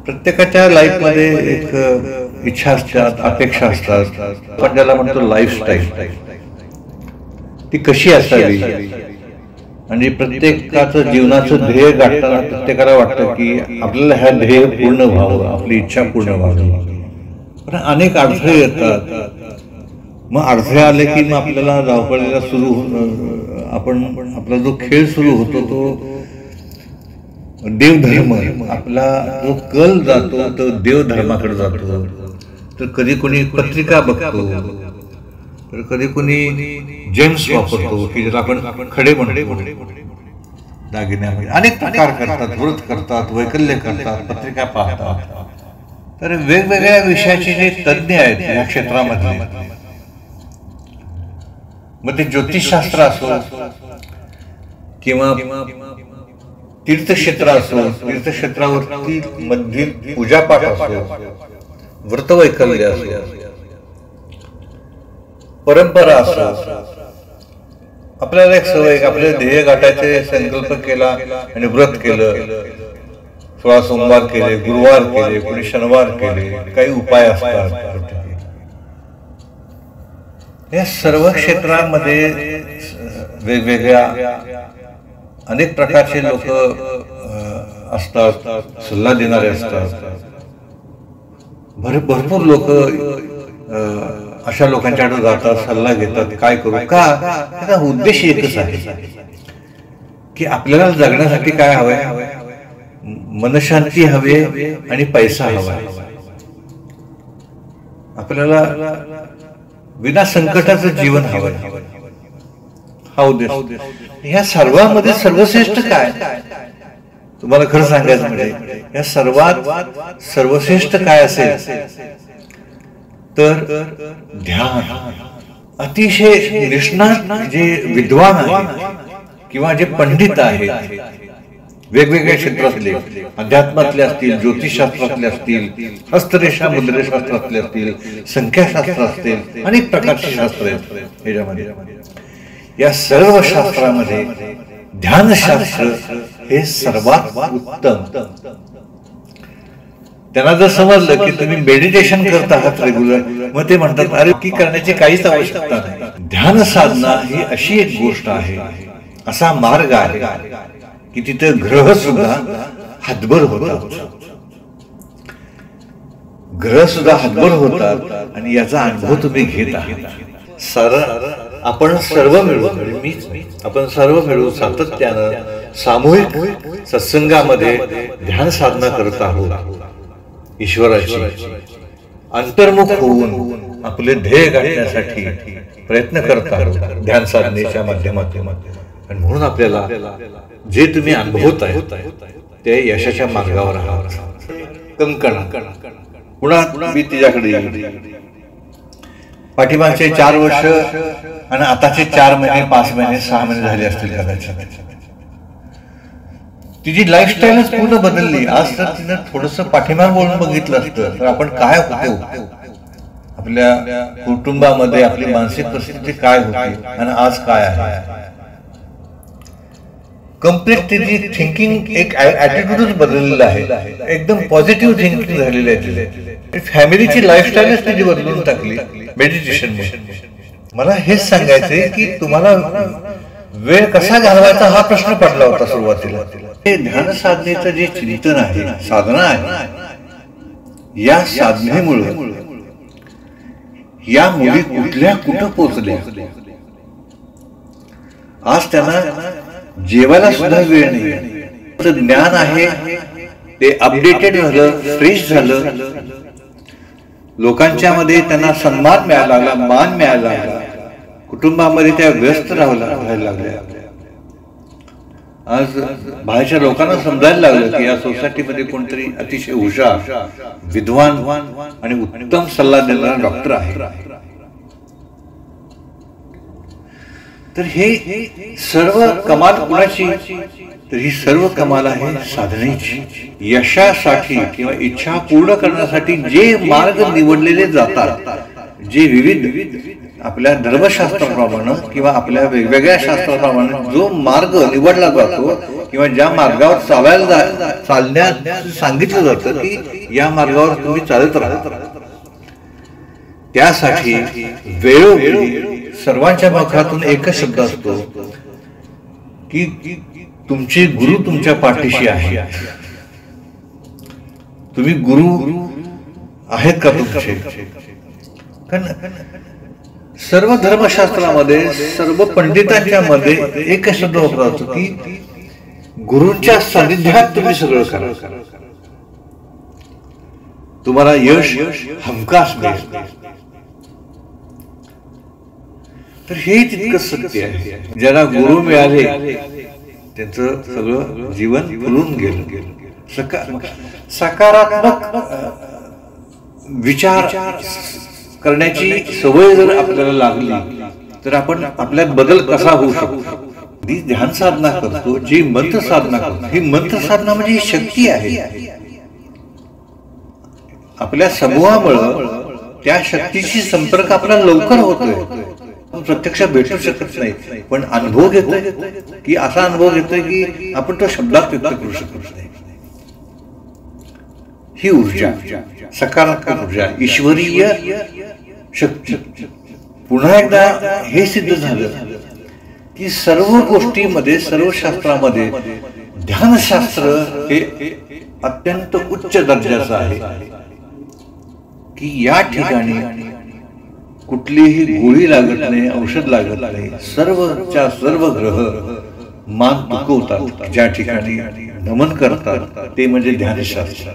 प्रत्येकाच्या लाईफमध्ये एक इच्छा असतात, अपेक्षा असतात. आपण ज्याला म्हणतो लाईफस्टाईल, ती कशी असावी. म्हणजे प्रत्येकाचं जीवनाचं ध्येय गाठताना प्रत्येकाला वाटतं की आपल्याला ह्या ध्येय पूर्ण व्हावं, आपली इच्छा पूर्ण व्हावी. पण अनेक अडथळे येतात. मग अडथळे आले की मग आपल्याला धावपळीला आपण आपला जो खेळ सुरू होतो तो देवधर्म, आपला जो कल जातो तो देवधर्माकडे जातो. तर कधी कोणी पत्रिका बघतो, तर कधी कोणी जेम्स वापरतो की ज्याला आपण खडे म्हणतो. दागिन्यामध्ये अनेक प्रकार करतात, व्रत करतात, वैकल्य करतात, पत्रिका पाहतात. तर वेगवेगळ्या विषयाचे जे तज्ज्ञ आहेत या क्षेत्रामध्ये, मग ते ज्योतिषशास्त्र असो किंवा तीर्थक्षेत्र असो, तीर्थक्षेत्रावरती मधील पूजापाठ असो, व्रतवैकल्य असो, परंपरा असो. आपल्याला एक सवय, आपले ध्येय गाठायचे संकल्प केला आणि व्रत केलं, 16 सोमवार केले, गुरुवार केले, कोणी शनिवार केले, काही उपाय असतात. या सर्व क्षेत्रामध्ये वेगवेगळ्या अनेक प्रकारचे लोक असतात, सल्ला देणारे असतात. भरपूर लोक अशा लोकांच्याकडे जातात, सल्ला घेतात, काय करू का. त्याचा उद्देश एकच आहे की आपल्याला जगण्यासाठी काय हवंय, मनशांती हवे आणि पैसा हवा. आपल्याला विना संकटाचं जीवन हवं, हा उद्देश. ह्या सर्वांमध्ये सर्वश्रेष्ठ काय, तुम्हाला खरं सांगायचं म्हणजे या सर्वात सर्वश्रेष्ठ काय असेल तर ध्यान. अतिशय निष्णात जे विद्वान आहेत किंवा जे पंडित आहेत, वेगवेगळ्या क्षेत्रातले, अध्यात्मातले असतील, ज्योतिषशास्त्रातले असतील, हस्तरेषा मुद्रेशास्त्रातले असतील, संख्याशास्त्र असतील, अनेक प्रकारचे शास्त्र आहेत याच्यामध्ये. या सर्व शास्त्रामध्ये ध्यानशास्त्र हे सर्वात उत्तम. त्यांना जर समजलं की तुम्ही मेडिटेशन करत आहात रेग्युलर, मग ते म्हणतात अरे की करण्याची काहीच आवश्यकता नाही. ध्यान साधना ही अशी एक गोष्ट आहे, असा मार्ग आहे की तिथे ग्रह सुद्धा हातभर होतात, ग्रह सुद्धा हातभर होतात आणि याचा अनुभव तुम्ही घेत आहात. आपण सर्व मिळून आपण सर्व मिळून सातत्यानं सामूहिक सत्संगामध्ये ध्यान साधना करत आहोत. ईश्वराची अंतर्मुख होऊन आपले ध्येय गाठण्यासाठी प्रयत्न करत आहोत ध्यान साधनेच्या माध्यमातून. आणि म्हणून आपल्याला जे तुम्ही अनुभवताय ते यशाच्या मार्गावर आहात. कंकण पुन्हा मी तिच्याकडे पाठीमागचे 4 वर्ष आणि आताचे 4 महिने, 5 महिने, 6 महिने झाले असतील कदाचित. तिची लाईफस्टाईलच पूर्ण बदलली. आज तर तिनं थोडस पाठीमाग बोलून बघितलं असतं तर आपण काय होतो, आपल्या कुटुंबामध्ये आपली मानसिक परिस्थिती काय होती आणि आज काय आहे. कम्प्लीट तिची थिंकिंग, एक ऍटिट्यूडच बदललेला आहे, एकदम पॉझिटिव्ह थिंकिंग झालेली आहे. फॅमिलीची लाईफस्टाईलच तिची बदलून टाकली मेडिटेशन. मला हेच सांगायचंय की तुम्हाला वेळ कसा घालवायचा हा प्रश्न पडला होता सुरुवातीला. हे ध्यान साधनेचं जे चिंतन आहे, साधना आहे, या साधनेमुळे या मुली कुठं पोहोचल्या. आज त्यांना जेवायला सुद्धा वेळ नाही. ज्ञान आहे ते अपडेटेड झालं, फ्रेश झालं, लोकांच्या मध्ये त्यांना सन्मान मिळायला लागला, मान मिळायला लागला, कुटुंबामध्ये त्या व्यस्त राहायला लागल्या. आज बाहेरच्या लोकांना समजायला लागलं की या सोसायटीमध्ये कोणतरी अतिशय हुशार, विद्वान आणि उत्तम सल्ला देणारा डॉक्टर आहे. तर हे सर्व कमाल कुणाची, तर ही सर्व कमाल आहे साधनेची. यशासाठी किंवा इच्छा पूर्ण करण्यासाठी जे मार्ग निवडलेले जातात, जे विविध आपल्या धर्मशास्त्राप्रमाणे किंवा आपल्या वेगवेगळ्या शास्त्राप्रमाणे जो मार्ग निवडला जातो किंवा ज्या मार्गावर चालण्यास सांगितलं जातं की या मार्गावर तुम्ही चालत राहा, त्यासाठी वेळोवेळी सर्वांच्या मुखातून एकच शब्द असतो की तुमचे गुरु तुमच्या पाठीशी आहे. तुम्ही गुरु आहेत का तुमचे? कारण सर्व धर्मशास्त्रामध्ये सर्व पंडितांच्या मध्ये एकच शब्द वापरला जातो की गुरूंच्या सानिध्यात तुम्ही सगळं करा, तुम्हाला यश हमखास मिळेल. तर हे तितकंच सत्य आहे. ज्याला गुरु मिळाले त्यांचं सगळं जीवन फुलून गेलं. सकारात्मक विचार करण्याची सवय जर आपल्याला लागली तर आपण आपल्यात बदल कसा होऊ शकतो. जी ध्यान साधना करतो, जी मंत्र साधना करतो, ही मंत्र साधना म्हणजे शक्ती आहे. आपल्या समूहामुळं त्या शक्तीशी संपर्क आपला लवकर होतोय. प्रत्यक्ष भेटू शकत नाही, पण अनुभव घेतोय की असा अनुभव घेतोय की आपण तो शब्दात व्यक्त करू शकत नाही. ही ऊर्जा सकारात्मक ऊर्जा, ईश्वरीय शक्ती. पुन्हा एकदा हे सिद्ध झालं की सर्व गोष्टीमध्ये, सर्व शास्त्रामध्ये ध्यानशास्त्र हे अत्यंत उच्च दर्जाचं आहे. की या ठिकाणी कुठलीही गोळी लागत नाही, औषध लागत नाही. सर्वच्या सर्व ग्रह मान दुखवतात, ज्या ठिकाणी नमन करतात ते म्हणजे ध्यानशास्त्र.